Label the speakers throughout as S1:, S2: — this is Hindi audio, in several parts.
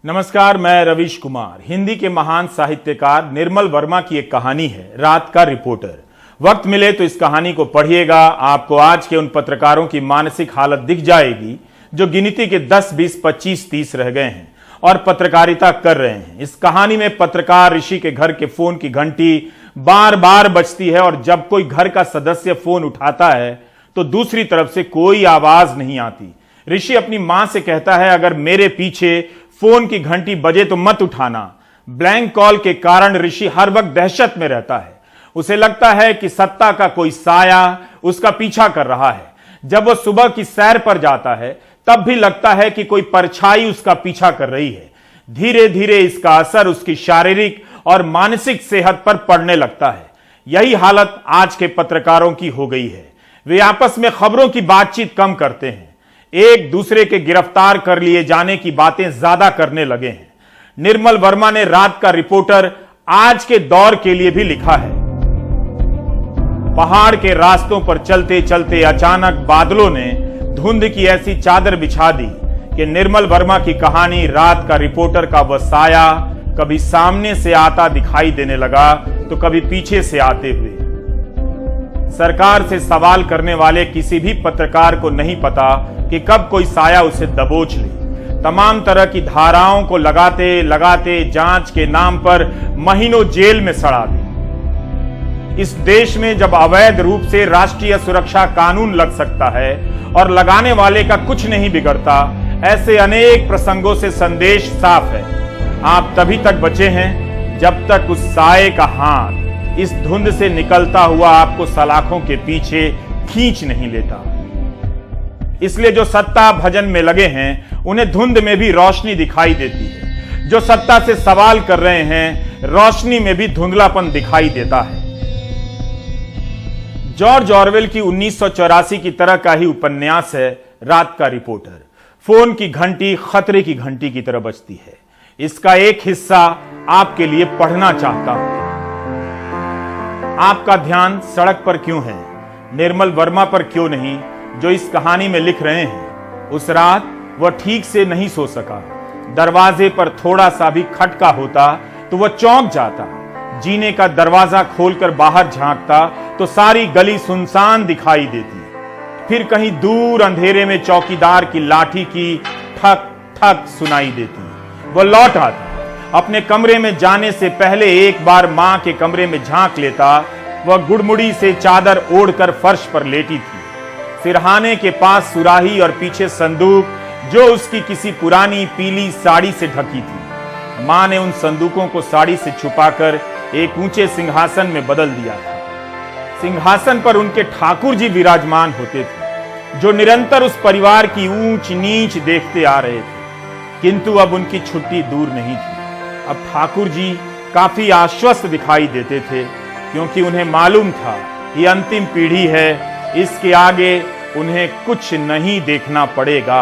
S1: नमस्कार, मैं रवीश कुमार। हिंदी के महान साहित्यकार निर्मल वर्मा की एक कहानी है, रात का रिपोर्टर। वक्त मिले तो इस कहानी को पढ़िएगा। आपको आज के उन पत्रकारों की मानसिक हालत दिख जाएगी जो गिनती के 10, 20, 25, 30 रह गए हैं और पत्रकारिता कर रहे हैं। इस कहानी में पत्रकार ऋषि के घर के फोन की घंटी बार बार बजती है और जब कोई घर का सदस्य फोन उठाता है तो दूसरी तरफ से कोई आवाज नहीं आती। ऋषि अपनी मां से कहता है, अगर मेरे पीछे फोन की घंटी बजे तो मत उठाना। ब्लैंक कॉल के कारण ऋषि हर वक्त दहशत में रहता है। उसे लगता है कि सत्ता का कोई साया उसका पीछा कर रहा है। जब वह सुबह की सैर पर जाता है तब भी लगता है कि कोई परछाई उसका पीछा कर रही है। धीरे धीरे इसका असर उसकी शारीरिक और मानसिक सेहत पर पड़ने लगता है। यही हालत आज के पत्रकारों की हो गई है। वे आपस में खबरों की बातचीत कम करते हैं, एक दूसरे के गिरफ्तार कर लिए जाने की बातें ज्यादा करने लगे हैं। निर्मल वर्मा ने रात का रिपोर्टर आज के दौर के लिए भी लिखा है। पहाड़ के रास्तों पर चलते चलते अचानक बादलों ने धुंध की ऐसी चादर बिछा दी कि निर्मल वर्मा की कहानी रात का रिपोर्टर का वह साया कभी सामने से आता दिखाई देने लगा तो कभी पीछे से आते हुए। सरकार से सवाल करने वाले किसी भी पत्रकार को नहीं पता कि कब कोई साया उसे दबोच ले। तमाम तरह की धाराओं को लगाते लगाते जांच के नाम पर महीनों जेल में सड़ा दे। इस देश में जब अवैध रूप से राष्ट्रीय सुरक्षा कानून लग सकता है और लगाने वाले का कुछ नहीं बिगड़ता, ऐसे अनेक प्रसंगों से संदेश साफ है। आप तभी तक बचे हैं जब तक उस साये का हाथ इस धुंध से निकलता हुआ आपको सलाखों के पीछे खींच नहीं लेता। इसलिए जो सत्ता भजन में लगे हैं उन्हें धुंध में भी रोशनी दिखाई देती है। जो सत्ता से सवाल कर रहे हैं रोशनी में भी धुंधलापन दिखाई देता है। जॉर्ज ऑरवेल की 1984 की तरह का ही उपन्यास है रात का रिपोर्टर। फोन की घंटी खतरे की घंटी की तरह बजती है। इसका एक हिस्सा आपके लिए पढ़ना चाहता हूं। आपका ध्यान सड़क पर क्यों है, निर्मल वर्मा पर क्यों नहीं, जो इस कहानी में लिख रहे हैं। उस रात वह ठीक से नहीं सो सका। दरवाजे पर थोड़ा सा भी खटका होता तो वह चौंक जाता। जीने का दरवाजा खोलकर बाहर झांकता तो सारी गली सुनसान दिखाई देती। फिर कहीं दूर अंधेरे में चौकीदार की लाठी की ठक ठक सुनाई देती। वह लौट आता। अपने कमरे में जाने से पहले एक बार मां के कमरे में झांक लेता। वह गुड़मुड़ी से चादर ओढ़कर फर्श पर लेटी थी। सिरहाने के पास सुराही और पीछे संदूक जो उसकी किसी पुरानी पीली साड़ी से ढकी थी। मां ने उन संदूकों को साड़ी से छुपाकर एक ऊंचे सिंहासन में बदल दिया था। सिंहासन पर उनके ठाकुर जी विराजमान होते थे, जो निरंतर उस परिवार की ऊंच नीच देखते आ रहे थे। किंतु अब उनकी छुट्टी दूर नहीं थी। अब ठाकुर जी काफी आश्वस्त दिखाई देते थे, क्योंकि उन्हें मालूम था ये अंतिम पीढ़ी है, इसके आगे उन्हें कुछ नहीं देखना पड़ेगा।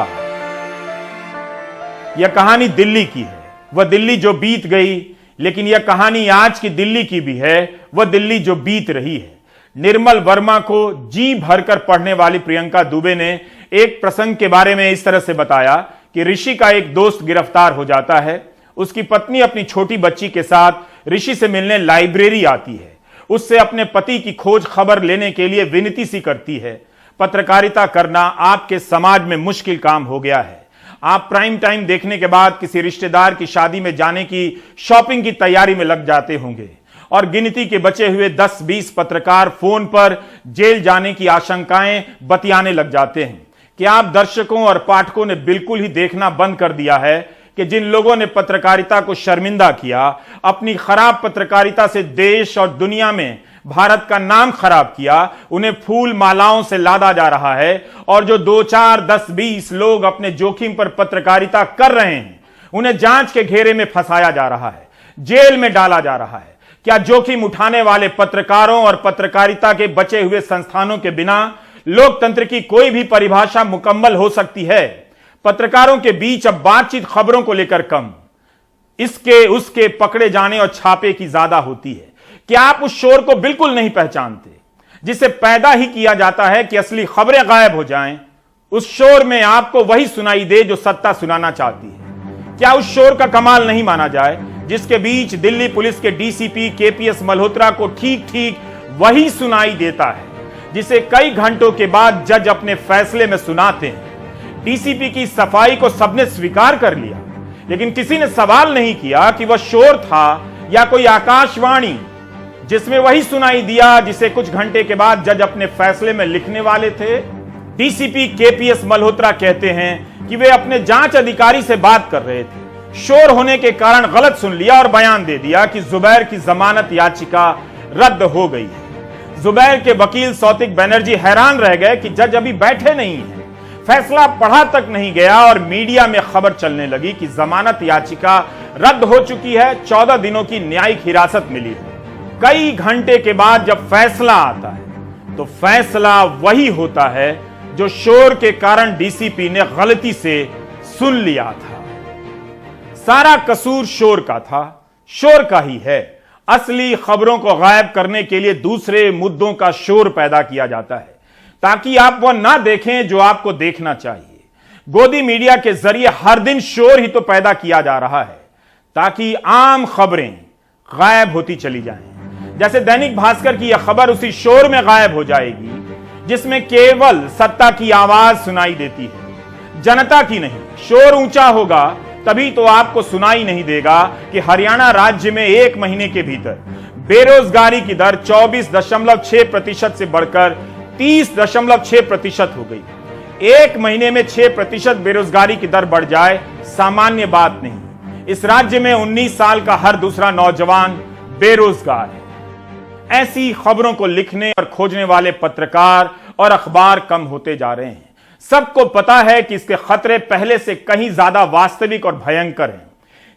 S1: यह कहानी दिल्ली की है, वह दिल्ली जो बीत गई, लेकिन यह कहानी आज की दिल्ली की भी है, वह दिल्ली जो बीत रही है। निर्मल वर्मा को जी भरकर पढ़ने वाली प्रियंका दुबे ने एक प्रसंग के बारे में इस तरह से बताया कि ऋषि का एक दोस्त गिरफ्तार हो जाता है। उसकी पत्नी अपनी छोटी बच्ची के साथ ऋषि से मिलने लाइब्रेरी आती है। उससे अपने पति की खोज खबर लेने के लिए विनती सी करती है। पत्रकारिता करना आपके समाज में मुश्किल काम हो गया है। आप प्राइम टाइम देखने के बाद किसी रिश्तेदार की शादी में जाने की शॉपिंग की तैयारी में लग जाते होंगे और गिनती के बचे हुए 10-20 पत्रकार फोन पर जेल जाने की आशंकाएं बतियाने लग जाते हैं। कि आप दर्शकों और पाठकों ने बिल्कुल ही देखना बंद कर दिया है कि जिन लोगों ने पत्रकारिता को शर्मिंदा किया, अपनी खराब पत्रकारिता से देश और दुनिया में भारत का नाम खराब किया, उन्हें फूल मालाओं से लादा जा रहा है। और जो 2, 4, 10, 20 लोग अपने जोखिम पर पत्रकारिता कर रहे हैं, उन्हें जांच के घेरे में फंसाया जा रहा है, जेल में डाला जा रहा है। क्या जोखिम उठाने वाले पत्रकारों और पत्रकारिता के बचे हुए संस्थानों के बिना लोकतंत्र की कोई भी परिभाषा मुकम्मल हो सकती है? पत्रकारों के बीच अब बातचीत खबरों को लेकर कम, इसके उसके पकड़े जाने और छापे की ज्यादा होती है। क्या आप उस शोर को बिल्कुल नहीं पहचानते जिसे पैदा ही किया जाता है कि असली खबरें गायब हो जाएं? उस शोर में आपको वही सुनाई दे जो सत्ता सुनाना चाहती है। क्या उस शोर का कमाल नहीं माना जाए जिसके बीच दिल्ली पुलिस के डीसीपी केपीएस मल्होत्रा को ठीक ठीक वही सुनाई देता है जिसे कई घंटों के बाद जज अपने फैसले में सुनाते हैं। डीसीपी की सफाई को सबने स्वीकार कर लिया, लेकिन किसी ने सवाल नहीं किया कि वह शोर था या कोई आकाशवाणी जिसमें वही सुनाई दिया जिसे कुछ घंटे के बाद जज अपने फैसले में लिखने वाले थे। डीसीपी केपीएस मल्होत्रा कहते हैं कि वे अपने जांच अधिकारी से बात कर रहे थे, शोर होने के कारण गलत सुन लिया और बयान दे दिया कि जुबैर की जमानत याचिका रद्द हो गई है। जुबैर के वकील सौतिक बनर्जी हैरान रह गए कि जज अभी बैठे नहीं हैं, फैसला पढ़ा तक नहीं गया और मीडिया में खबर चलने लगी कि जमानत याचिका रद्द हो चुकी है, 14 दिनों की न्यायिक हिरासत मिली है। कई घंटे के बाद जब फैसला आता है तो फैसला वही होता है जो शोर के कारण डीसीपी ने गलती से सुन लिया था। सारा कसूर शोर का था, शोर का ही है। असली खबरों को गायब करने के लिए दूसरे मुद्दों का शोर पैदा किया जाता है ताकि आप वह ना देखें जो आपको देखना चाहिए। गोदी मीडिया के जरिए हर दिन शोर ही तो पैदा किया जा रहा है ताकि आम खबरें गायब होती चली जाएं। जैसे दैनिक भास्कर की यह खबर उसी शोर में गायब हो जाएगी जिसमें केवल सत्ता की आवाज सुनाई देती है, जनता की नहीं। शोर ऊंचा होगा तभी तो आपको सुनाई नहीं देगा कि हरियाणा राज्य में एक महीने के भीतर बेरोजगारी की दर 24.6% से बढ़कर 30.6% हो गई। एक महीने में 6% बेरोजगारी की दर बढ़ जाए सामान्य बात नहीं। इस राज्य में 19 साल का हर दूसरा नौजवान बेरोजगार है। ऐसी खबरों को लिखने और खोजने वाले पत्रकार और अखबार कम होते जा रहे हैं। सबको पता है कि इसके खतरे पहले से कहीं ज्यादा वास्तविक और भयंकर हैं।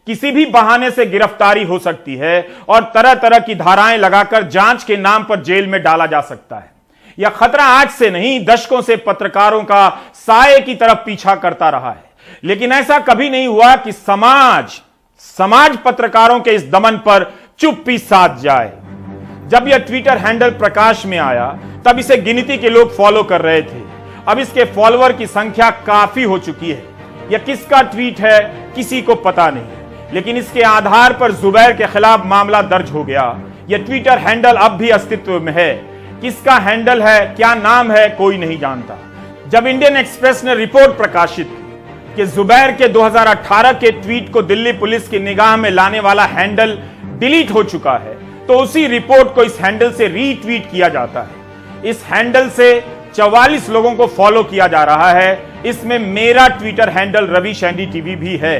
S1: किसी भी बहाने से गिरफ्तारी हो सकती है और तरह तरह की धाराएं लगाकर जांच के नाम पर जेल में डाला जा सकता है। यह खतरा आज से नहीं, दशकों से पत्रकारों का साये की तरफ पीछा करता रहा है, लेकिन ऐसा कभी नहीं हुआ कि समाज पत्रकारों के इस दमन पर चुप्पी साध जाए। जब यह ट्विटर हैंडल प्रकाश में आया तब इसे गिनती के लोग फॉलो कर रहे थे। अब इसके फॉलोअर की संख्या काफी हो चुकी है। यह किसका ट्वीट है किसी को पता नहीं, लेकिन इसके आधार पर जुबैर के खिलाफ मामला दर्ज हो गया। यह ट्विटर हैंडल अब भी अस्तित्व में है। किसका हैंडल है, क्या नाम है, कोई नहीं जानता। जब इंडियन एक्सप्रेस ने रिपोर्ट प्रकाशित की कि जुबैर के 2018 के ट्वीट को दिल्ली पुलिस की निगाह में लाने वाला हैंडल डिलीट हो चुका है, तो उसी रिपोर्ट को इस हैंडल से रीट्वीट किया जाता है। इस हैंडल से 44 लोगों को फॉलो किया जा रहा है। इसमें मेरा Twitter handle Ravi Shandy TV भी है।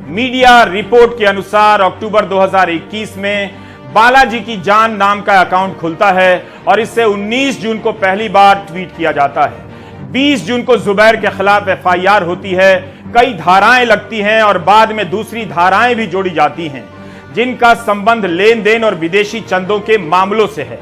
S1: मीडिया रिपोर्ट के अनुसार अक्टूबर 2021 में बालाजी की जान नाम का अकाउंट खुलता है और इससे 19 जून को पहली बार ट्वीट किया जाता है। 20 जून को जुबैर के खिलाफ एफआईआर होती है, कई धाराएं लगती हैं और बाद में दूसरी धाराएं भी जोड़ी जाती हैं जिनका संबंध लेन देन और विदेशी चंदों के मामलों से है।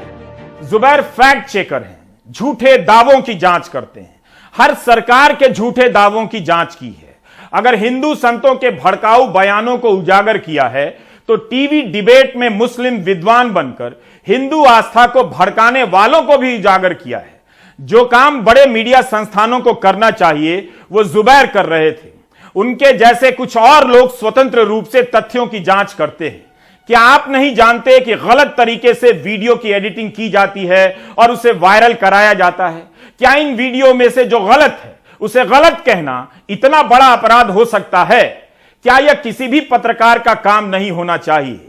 S1: जुबैर फैक्ट चेकर हैं, झूठे दावों की जांच करते हैं। हर सरकार के झूठे दावों की जांच की है। अगर हिंदू संतों के भड़काऊ बयानों को उजागर किया है तो टीवी डिबेट में मुस्लिम विद्वान बनकर हिंदू आस्था को भड़काने वालों को भी उजागर किया है। जो काम बड़े मीडिया संस्थानों को करना चाहिए वो जुबैर कर रहे थे। उनके जैसे कुछ और लोग स्वतंत्र रूप से तथ्यों की जांच करते हैं। क्या आप नहीं जानते कि गलत तरीके से वीडियो की एडिटिंग की जाती है और उसे वायरल कराया जाता है? क्या इन वीडियो में से जो गलत है उसे गलत कहना इतना बड़ा अपराध हो सकता है? क्या यह किसी भी पत्रकार का काम नहीं होना चाहिए?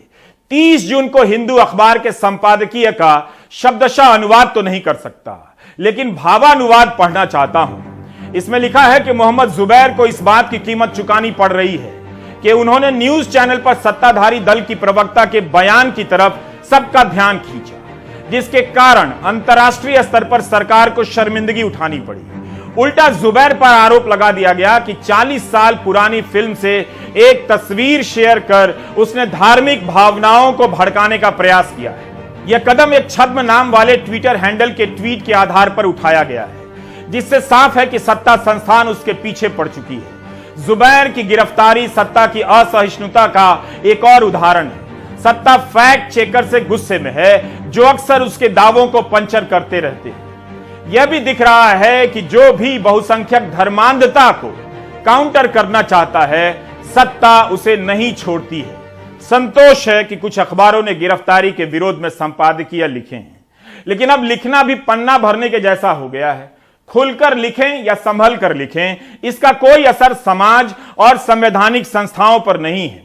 S1: 30 जून को हिंदू अखबार के संपादकीय का शब्दशः अनुवाद तो नहीं कर सकता, लेकिन भावानुवाद पढ़ना चाहता हूं। इसमें लिखा है कि मोहम्मद जुबैर को इस बात की कीमत चुकानी पड़ रही है कि उन्होंने न्यूज चैनल पर सत्ताधारी दल की प्रवक्ता के बयान की तरफ सबका ध्यान खींचा, जिसके कारण अंतर्राष्ट्रीय स्तर पर सरकार को शर्मिंदगी उठानी पड़ी। उल्टा जुबैर पर आरोप लगा दिया गया कि 40 साल पुरानी फिल्म से एक तस्वीर शेयर कर उसने धार्मिक भावनाओं को भड़काने का प्रयास किया है। यह कदम एक छद्म नाम वाले ट्विटर हैंडल के ट्वीट के आधार पर उठाया गया है, जिससे साफ है कि सत्ता संस्थान उसके पीछे पड़ चुकी है। जुबैर की गिरफ्तारी सत्ता की असहिष्णुता का एक और उदाहरण है। सत्ता फैक्ट चेकर से गुस्से में है, जो अक्सर उसके दावों को पंचर करते रहते हैं। यह भी दिख रहा है कि जो भी बहुसंख्यक धर्मांधता को काउंटर करना चाहता है, सत्ता उसे नहीं छोड़ती है। संतोष है कि कुछ अखबारों ने गिरफ्तारी के विरोध में संपादकीय लिखे हैं, लेकिन अब लिखना भी पन्ना भरने के जैसा हो गया है। खुलकर लिखें या संभल कर लिखें, इसका कोई असर समाज और संवैधानिक संस्थाओं पर नहीं है।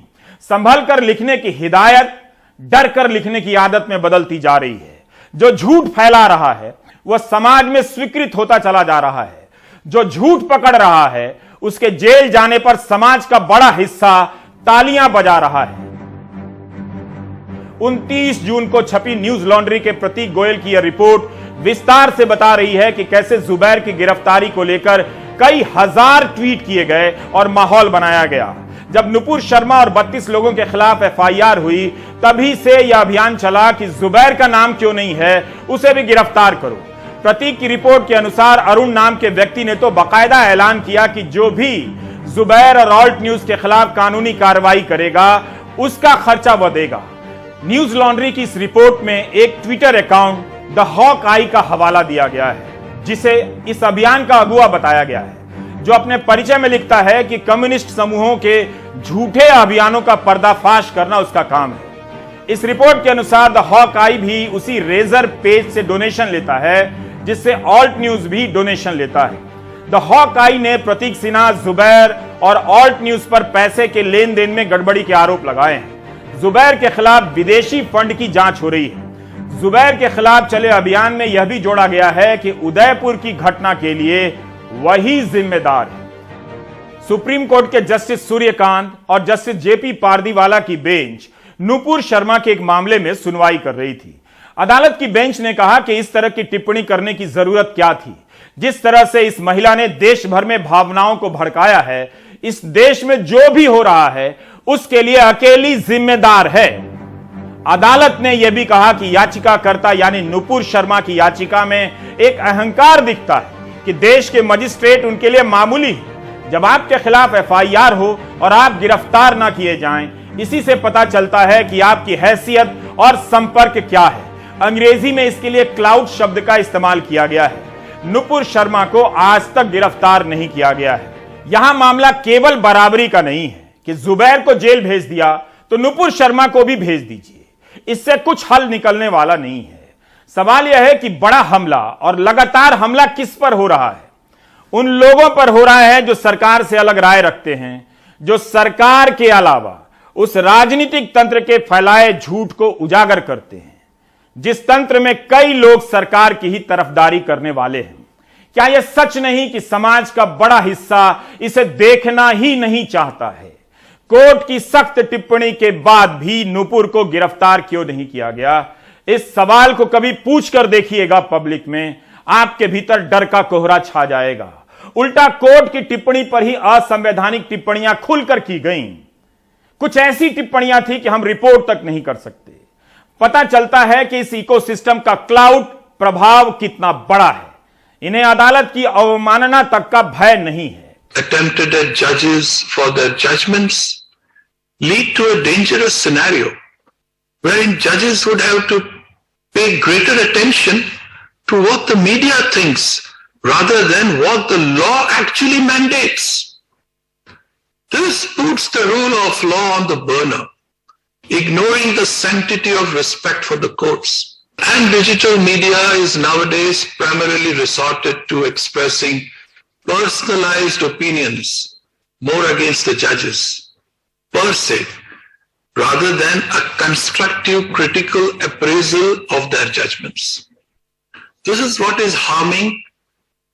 S1: संभल कर लिखने की हिदायत डर कर लिखने की आदत में बदलती जा रही है। जो झूठ फैला रहा है वह समाज में स्वीकृत होता चला जा रहा है। जो झूठ पकड़ रहा है उसके जेल जाने पर समाज का बड़ा हिस्सा तालियां बजा रहा है। 29 जून को छपी न्यूज लॉन्ड्री के प्रतीक गोयल की यह रिपोर्ट विस्तार से बता रही है कि कैसे जुबैर की गिरफ्तारी को लेकर कई हजार ट्वीट किए गए और माहौल बनाया गया। जब नुपुर शर्मा और 32 लोगों के खिलाफ एफआईआर हुई, तभी से यह अभियान चला कि जुबैर का नाम क्यों नहीं है, उसे भी गिरफ्तार करो। प्रतीक की रिपोर्ट के अनुसार अरुण नाम के व्यक्ति ने तो बाकायदा ऐलान किया कि जो भी जुबैर और ऑल्ट न्यूज के खिलाफ कानूनी कार्रवाई करेगा उसका खर्चा वह देगा। न्यूज लॉन्ड्री की इस रिपोर्ट में एक ट्विटर अकाउंट द हॉक आई का हवाला दिया गया है, जिसे इस अभियान का अगुवा बताया गया है, जो अपने परिचय में लिखता है कि कम्युनिस्ट समूहों के झूठे अभियानों का पर्दाफाश करना उसका काम है। इस रिपोर्ट के अनुसार द हॉक आई भी उसी रेजर पेज से डोनेशन लेता है जिससे ऑल्ट न्यूज भी डोनेशन लेता है। द हॉक आई ने प्रतीक सिन्हा, जुबैर और ऑल्ट न्यूज पर पैसे के लेन देन में गड़बड़ी के आरोप लगाए हैं। जुबैर के खिलाफ विदेशी फंड की जांच हो रही है। जुबैर के खिलाफ चले अभियान में यह भी जोड़ा गया है कि उदयपुर की घटना के लिए वही जिम्मेदार है। सुप्रीम कोर्ट के जस्टिस सूर्यकांत और जस्टिस जेपी पारदीवाला की बेंच नुपुर शर्मा के एक मामले में सुनवाई कर रही थी। अदालत की बेंच ने कहा कि इस तरह की टिप्पणी करने की जरूरत क्या थी। जिस तरह से इस महिला ने देश भर में भावनाओं को भड़काया है, इस देश में जो भी हो रहा है उसके लिए अकेली जिम्मेदार है। अदालत ने यह भी कहा कि याचिकाकर्ता यानी नुपुर शर्मा की याचिका में एक अहंकार दिखता है कि देश के मजिस्ट्रेट उनके लिए मामूली है। जब आपके खिलाफ एफआईआर हो और आप गिरफ्तार ना किए जाएं, इसी से पता चलता है कि आपकी हैसियत और संपर्क क्या है। अंग्रेजी में इसके लिए क्लाउड शब्द का इस्तेमाल किया गया है। नुपुर शर्मा को आज तक गिरफ्तार नहीं किया गया है। यहां मामला केवल बराबरी का नहीं है कि जुबैर को जेल भेज दिया तो नुपुर शर्मा को भी भेज दीजिए, इससे कुछ हल निकलने वाला नहीं है। सवाल यह है कि बड़ा हमला और लगातार हमला किस पर हो रहा है? उन लोगों पर हो रहा है जो सरकार से अलग राय रखते हैं, जो सरकार के अलावा उस राजनीतिक तंत्र के फैलाए झूठ को उजागर करते हैं, जिस तंत्र में कई लोग सरकार की ही तरफदारी करने वाले हैं। क्या यह सच नहीं कि समाज का बड़ा हिस्सा इसे देखना ही नहीं चाहता है? कोर्ट की सख्त टिप्पणी के बाद भी नुपुर को गिरफ्तार क्यों नहीं किया गया? इस सवाल को कभी पूछकर देखिएगा पब्लिक में, आपके भीतर डर का कोहरा छा जाएगा। उल्टा कोर्ट की टिप्पणी पर ही असंवैधानिक टिप्पणियां खुलकर की गईं। कुछ ऐसी टिप्पणियां थी कि हम रिपोर्ट तक नहीं कर सकते। पता चलता है कि इस इकोसिस्टम का क्लाउड प्रभाव कितना बड़ा है। इन्हें अदालत की अवमानना तक का भय नहीं है।
S2: Attempted at judges for their judgments lead to a dangerous scenario wherein judges would have to pay greater attention to what the media thinks rather than what the law actually mandates. This puts the rule of law on the burner, ignoring the sanctity of respect for the courts. And digital media is nowadays primarily resorted to expressing personalized opinions more against the judges per se, rather than a constructive critical appraisal of their judgments. This is what is harming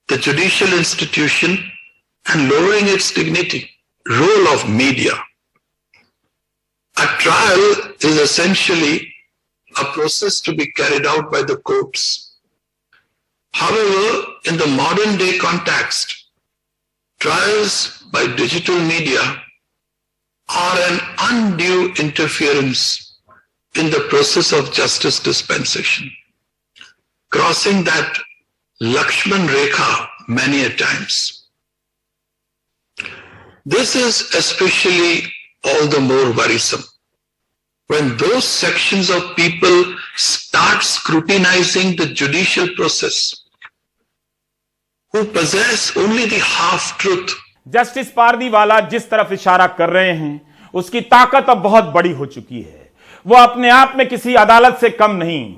S2: the judicial institution and lowering its dignity. Role of media. A trial is essentially a process to be carried out by the courts. However, in the modern day context, trials by digital media are an undue interference in the process of justice dispensation, crossing that Lakshman Rekha many a times. This is especially all the more worrisome when those sections of people start scrutinizing the judicial process who possess only the half truth.
S1: Justice Pardiwala जिस तरफ इशारा कर रहे हैं उसकी ताकत अब बहुत बड़ी हो चुकी है। वो अपने आप में किसी अदालत से कम नहीं।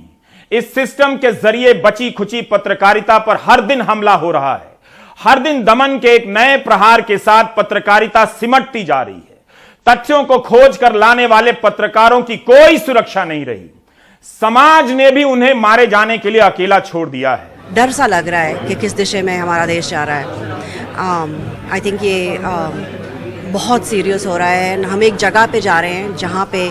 S1: इस सिस्टम के जरिए बची खुची पत्रकारिता पर हर दिन हमला हो रहा है। हर दिन दमन के एक नए प्रहार के साथ पत्रकारिता सिमटती जा रही है। तथ्यों को खोज कर लाने वाले पत्रकारों की कोई सुरक्षा नहीं रही। समाज ने भी उन्हें मारे जाने के लिए अकेला छोड़ दिया है।
S3: डर सा लग रहा है कि किस दिशा में हमारा देश जा रहा है। आई थिंक ये बहुत सीरियस हो रहा है। हम एक जगह पे जा रहे हैं जहाँ पे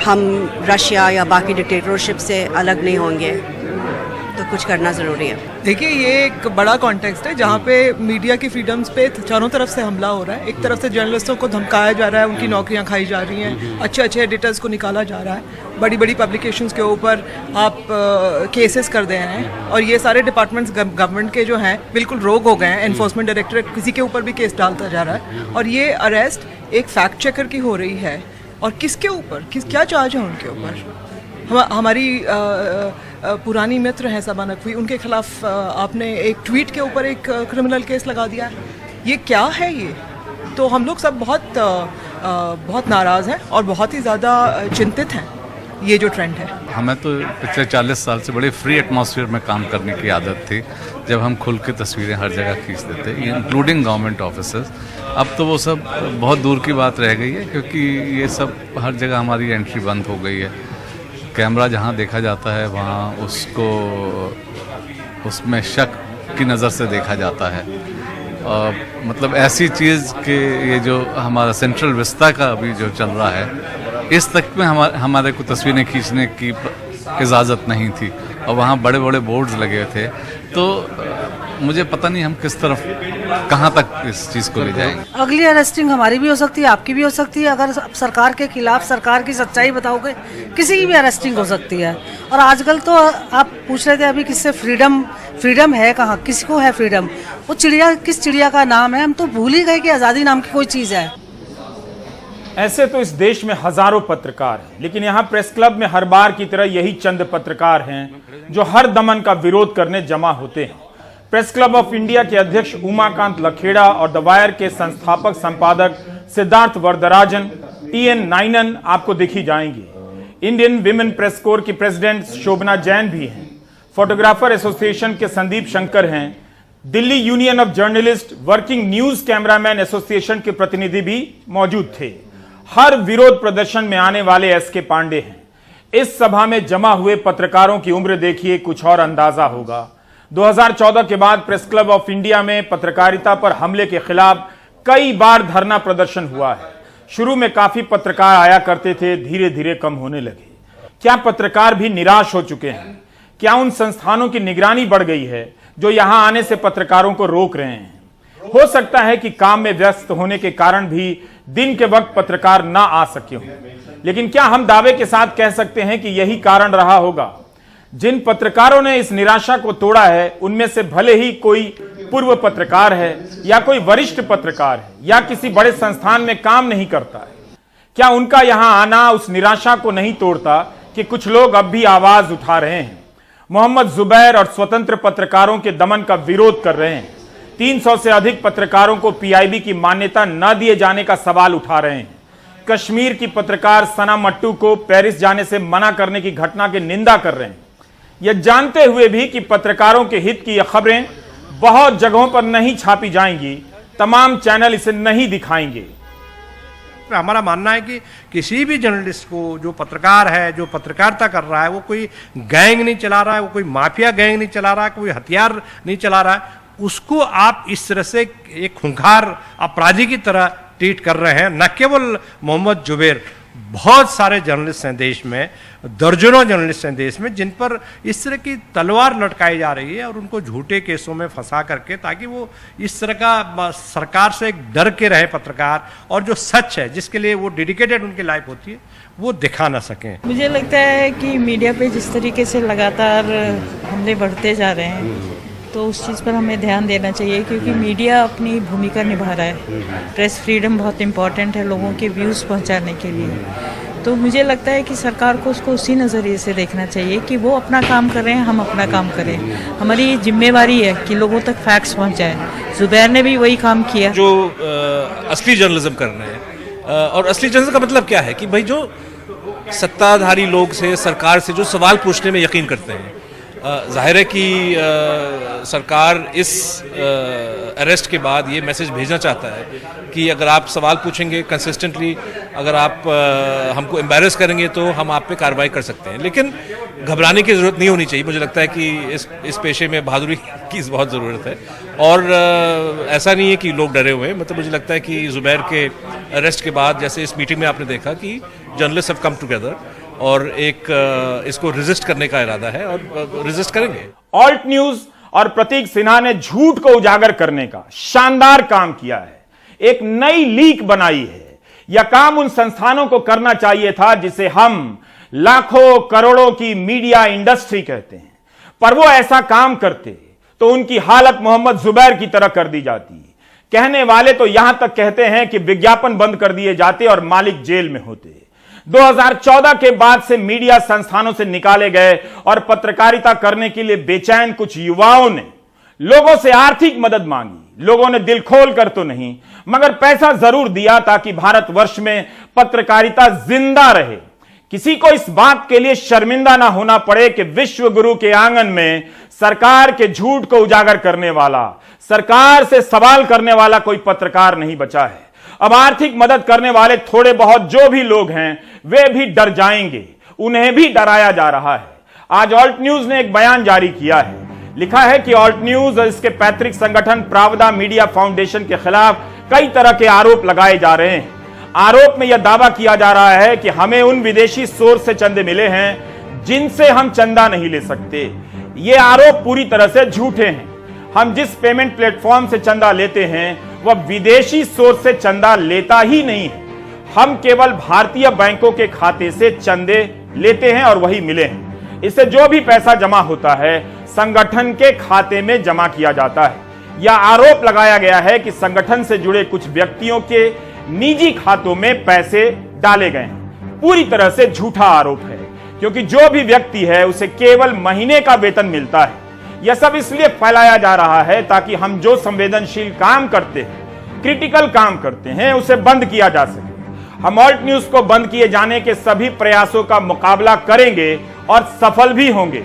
S3: हम रशिया या बाकी डिक्टेटरशिप से अलग नहीं होंगे, तो कुछ करना ज़रूरी है।
S4: देखिए, ये एक बड़ा कॉन्टेक्स्ट है जहाँ पे मीडिया की फ्रीडम्स पे चारों तरफ से हमला हो रहा है। एक तरफ से जर्नलिस्टों को धमकाया जा रहा है, उनकी नौकरियाँ खाई जा रही हैं, अच्छे अच्छे एडिटर्स को निकाला जा रहा है, बड़ी बड़ी पब्लिकेशंस के ऊपर आप केसेस कर दे रहे हैं, और ये सारे डिपार्टमेंट्स गवर्नमेंट के जो हैं बिल्कुल रोग हो गए हैं। एनफोर्समेंट डायरेक्टरेट किसी के ऊपर भी केस डालता जा रहा है, और ये अरेस्ट एक फैक्ट चेकर की हो रही है। और किसके ऊपर, क्या चार्ज है उनके ऊपर? हमारी पुरानी मित्र हैं सबा नकवी, उनके खिलाफ आपने एक ट्वीट के ऊपर एक क्रिमिनल केस लगा दिया है। ये क्या है? ये तो हम लोग सब बहुत नाराज़ हैं और बहुत ही ज़्यादा चिंतित हैं। ये जो ट्रेंड है,
S5: हमें तो पिछले 40 साल से बड़े फ्री एटमॉस्फेयर में काम करने की आदत थी, जब हम खुल के तस्वीरें हर जगह खींच देते, इंक्लूडिंग गवर्नमेंट ऑफिसेस। अब तो वो सब बहुत दूर की बात रह गई है, क्योंकि ये सब हर जगह हमारी एंट्री बंद हो गई है। कैमरा जहाँ देखा जाता है वहाँ उसमें शक की नज़र से देखा जाता है। मतलब ऐसी चीज़ कि ये जो हमारा सेंट्रल विस्ता का अभी जो चल रहा है, इस तक में हमारे को तस्वीरें खींचने की इजाज़त नहीं थी, और वहाँ बड़े बड़े बोर्ड्स लगे थे। तो मुझे पता नहीं हम किस तरफ, कहाँ तक इस चीज़ को ले जाएंगे।
S6: अगली अरेस्टिंग हमारी भी हो सकती है, आपकी भी हो सकती है। अगर सरकार के खिलाफ सरकार की सच्चाई बताओगे, किसी की भी अरेस्टिंग हो सकती है। और आजकल तो आप पूछ रहे थे अभी किससे फ्रीडम है कहाँ, किसको है फ्रीडम? वो चिड़िया, किस चिड़िया का नाम है? हम तो भूल ही गए कि आज़ादी नाम की कोई चीज़ है।
S1: ऐसे तो इस देश में हजारों पत्रकार हैं, लेकिन यहां प्रेस क्लब में हर बार की तरह यही चंद पत्रकार हैं जो हर दमन का विरोध करने जमा होते हैं। प्रेस क्लब ऑफ इंडिया के अध्यक्ष उमाकांत लखेड़ा और द वायर के संस्थापक संपादक सिद्धार्थ वरदराजन, TN नाइनन आपको दिखी जाएंगे। इंडियन विमेन प्रेस कोर की प्रेसिडेंट शोभना जैन भी हैं। फोटोग्राफर एसोसिएशन के संदीप शंकर हैं। Delhi union of journalist working news cameraman association के प्रतिनिधि भी मौजूद थे। हर विरोध प्रदर्शन में आने वाले SK पांडे हैं। इस सभा में जमा हुए पत्रकारों की उम्र देखिए, कुछ और अंदाजा होगा। 2014 के बाद प्रेस क्लब ऑफ इंडिया में पत्रकारिता पर हमले के खिलाफ कई बार धरना प्रदर्शन हुआ है। शुरू में काफी पत्रकार आया करते थे, धीरे धीरे कम होने लगे। क्या पत्रकार भी निराश हो चुके हैं? क्या उन संस्थानों की निगरानी बढ़ गई है जो यहां आने से पत्रकारों को रोक रहे हैं? हो सकता है कि काम में व्यस्त होने के कारण भी दिन के वक्त पत्रकार ना आ सके हों, लेकिन क्या हम दावे के साथ कह सकते हैं कि यही कारण रहा होगा? जिन पत्रकारों ने इस निराशा को तोड़ा है, उनमें से भले ही कोई पूर्व पत्रकार है या कोई वरिष्ठ पत्रकार है या किसी बड़े संस्थान में काम नहीं करता है, क्या उनका यहां आना उस निराशा को नहीं तोड़ता कि कुछ लोग अब भी आवाज उठा रहे हैं, मोहम्मद जुबैर और स्वतंत्र पत्रकारों के दमन का विरोध कर रहे हैं, 300 से अधिक पत्रकारों को PIB की मान्यता न दिए जाने का सवाल उठा रहे हैं, कश्मीर की पत्रकार सना मट्टू को पेरिस जाने से मना करने की घटना की निंदा कर रहे हैं, यह जानते हुए भी कि पत्रकारों के हित की यह खबरें बहुत जगहों पर नहीं छापी जाएंगी, तमाम चैनल इसे नहीं दिखाएंगे।
S7: हमारा मानना है कि किसी भी जर्नलिस्ट को, जो पत्रकार है, जो पत्रकारिता कर रहा है, वो कोई गैंग नहीं चला रहा है, वो कोई माफिया गैंग नहीं चला रहा है, कोई हथियार नहीं चला रहा है, उसको आप इस तरह से एक खूंखार अपराधी की तरह ट्रीट कर रहे हैं। न केवल मोहम्मद जुबैर, बहुत सारे जर्नलिस्ट हैं देश में, दर्जनों जर्नलिस्ट हैं देश में, जिन पर इस तरह की तलवार लटकाई जा रही है और उनको झूठे केसों में फंसा करके, ताकि वो इस तरह का सरकार से एक डर के रहे पत्रकार, और जो सच है, जिसके लिए वो डेडिकेटेड उनकी लाइफ होती है, वो दिखा ना सकें।
S8: मुझे लगता है कि मीडिया पे जिस तरीके से लगातार हमले बढ़ते जा रहे हैं, तो उस चीज़ पर हमें ध्यान देना चाहिए, क्योंकि मीडिया अपनी भूमिका निभा रहा है। प्रेस फ्रीडम बहुत इम्पॉर्टेंट है लोगों के व्यूज़ पहुंचाने के लिए। तो मुझे लगता है कि सरकार को उसको उसी नज़रिए से देखना चाहिए कि वो अपना काम कर रहे हैं, हम अपना काम करें। हमारी जिम्मेवारी है कि लोगों तक फैक्ट्स पहुंच जाए। जुबैर ने भी वही काम किया।
S9: जो असली जर्नलिज्म कर रहे हैं, और असली जर्नलिज्म का मतलब क्या है कि भाई जो सत्ताधारी लोग से, सरकार से जो सवाल पूछने में यकीन करते हैं। जाहिर है कि सरकार इस अरेस्ट के बाद ये मैसेज भेजना चाहता है कि अगर आप सवाल पूछेंगे कंसिस्टेंटली, अगर आप हमको एम्बैरेस करेंगे तो हम आप पे कार्रवाई कर सकते हैं। लेकिन घबराने की ज़रूरत नहीं होनी चाहिए। मुझे लगता है कि इस पेशे में बहादुरी की बहुत ज़रूरत है, और ऐसा नहीं है कि लोग डरे हुए हैं। मतलब मुझे लगता है कि जुबैर के अरेस्ट के बाद, जैसे इस मीटिंग में आपने देखा कि जर्नलिस्ट हैव कम टुगेदर और एक इसको रेजिस्ट करने का इरादा है और रेजिस्ट करेंगे।
S1: ऑल्ट न्यूज और प्रतीक सिन्हा ने झूठ को उजागर करने का शानदार काम किया है, एक नई लीक बनाई है। यह काम उन संस्थानों को करना चाहिए था जिसे हम लाखों करोड़ों की मीडिया इंडस्ट्री कहते हैं, पर वो ऐसा काम करते तो उनकी हालत मोहम्मद जुबैर की तरह कर दी जाती। कहने वाले तो यहां तक कहते हैं कि विज्ञापन बंद कर दिए जाते और मालिक जेल में होते। 2014 के बाद से मीडिया संस्थानों से निकाले गए और पत्रकारिता करने के लिए बेचैन कुछ युवाओं ने लोगों से आर्थिक मदद मांगी। लोगों ने दिल खोल कर तो नहीं, मगर पैसा जरूर दिया ताकि भारतवर्ष में पत्रकारिता जिंदा रहे। किसी को इस बात के लिए शर्मिंदा ना होना पड़े कि विश्व गुरु के आंगन में सरकार के झूठ को उजागर करने वाला, सरकार से सवाल करने वाला कोई पत्रकार नहीं बचा है। अब आर्थिक मदद करने वाले थोड़े बहुत जो भी लोग हैं वे भी डर जाएंगे, उन्हें भी डराया जा रहा है। आज ऑल्ट न्यूज ने एक बयान जारी किया है। लिखा है कि ऑल्ट न्यूज और इसके पैतृक संगठन प्रावदा मीडिया फाउंडेशन के खिलाफ कई तरह के आरोप लगाए जा रहे हैं। आरोप में यह दावा किया जा रहा है कि हमें उन विदेशी सोर्स से चंदे मिले हैं जिनसे हम चंदा नहीं ले सकते। ये आरोप पूरी तरह से झूठे हैं। हम जिस पेमेंट प्लेटफॉर्म से चंदा लेते हैं वह विदेशी सोर्स से चंदा लेता ही नहीं है। हम केवल भारतीय बैंकों के खाते से चंदे लेते हैं और वही मिले हैं। इससे जो भी पैसा जमा होता है संगठन के खाते में जमा किया जाता है। यह आरोप लगाया गया है कि संगठन से जुड़े कुछ व्यक्तियों के निजी खातों में पैसे डाले गए हैं। पूरी तरह से झूठा आरोप है, क्योंकि जो भी व्यक्ति है उसे केवल महीने का वेतन मिलता है। यह सब इसलिए फैलाया जा रहा है ताकि हम जो संवेदनशील काम करते हैं, क्रिटिकल काम करते हैं, उसे बंद किया जा सके। हम ऑल्ट न्यूज को बंद किए जाने के सभी प्रयासों का मुकाबला करेंगे और सफल भी होंगे।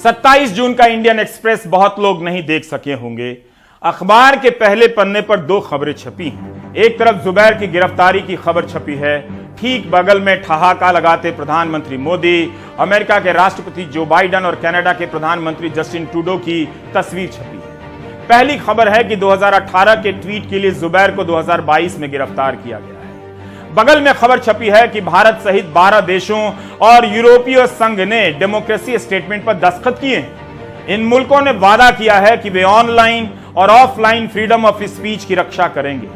S1: 27 जून का इंडियन एक्सप्रेस बहुत लोग नहीं देख सके होंगे। अखबार के पहले पन्ने पर दो खबरें छपी हैं। एक तरफ जुबैर की गिरफ्तारी की खबर छपी है, ठीक बगल में ठहाका लगाते प्रधानमंत्री मोदी, अमेरिका के राष्ट्रपति जो बाइडेन और कनाडा के प्रधानमंत्री जस्टिन ट्रूडो की तस्वीर छपी है। पहली खबर है कि 2018 के ट्वीट के लिए जुबैर को 2022 में गिरफ्तार किया गया है। बगल में खबर छपी है कि भारत सहित 12 देशों और यूरोपीय संघ ने डेमोक्रेसी स्टेटमेंट पर दस्तखत किए हैं। इन मुल्कों ने वादा किया है कि वे ऑनलाइन और ऑफलाइन फ्रीडम ऑफ स्पीच की रक्षा करेंगे।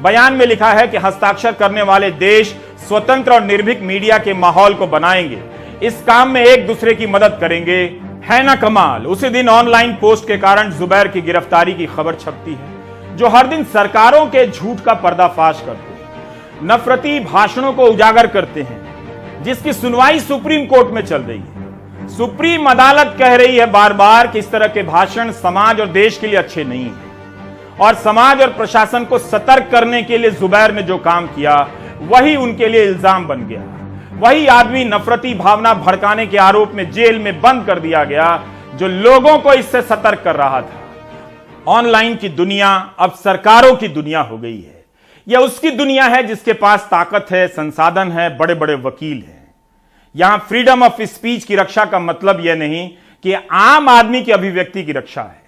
S1: बयान में लिखा है कि हस्ताक्षर करने वाले देश स्वतंत्र और निर्भीक मीडिया के माहौल को बनाएंगे, इस काम में एक दूसरे की मदद करेंगे। है ना कमाल। उसी दिन ऑनलाइन पोस्ट के कारण जुबैर की गिरफ्तारी की खबर छपती है, जो हर दिन सरकारों के झूठ का पर्दाफाश करते हैं, नफरती भाषणों को उजागर करते हैं, जिसकी सुनवाई सुप्रीम कोर्ट में चल रही है। सुप्रीम अदालत कह रही है बार बार कि इस तरह के भाषण समाज और देश के लिए अच्छे नहीं है, और समाज और प्रशासन को सतर्क करने के लिए जुबैर ने जो काम किया वही उनके लिए इल्जाम बन गया। वही आदमी नफरती भावना भड़काने के आरोप में जेल में बंद कर दिया गया, जो लोगों को इससे सतर्क कर रहा था। ऑनलाइन की दुनिया अब सरकारों की दुनिया हो गई है। यह उसकी दुनिया है जिसके पास ताकत है, संसाधन है, बड़े बड़े वकील हैं। यहां फ्रीडम ऑफ स्पीच की रक्षा का मतलब यह नहीं कि आम आदमी की अभिव्यक्ति की रक्षा है,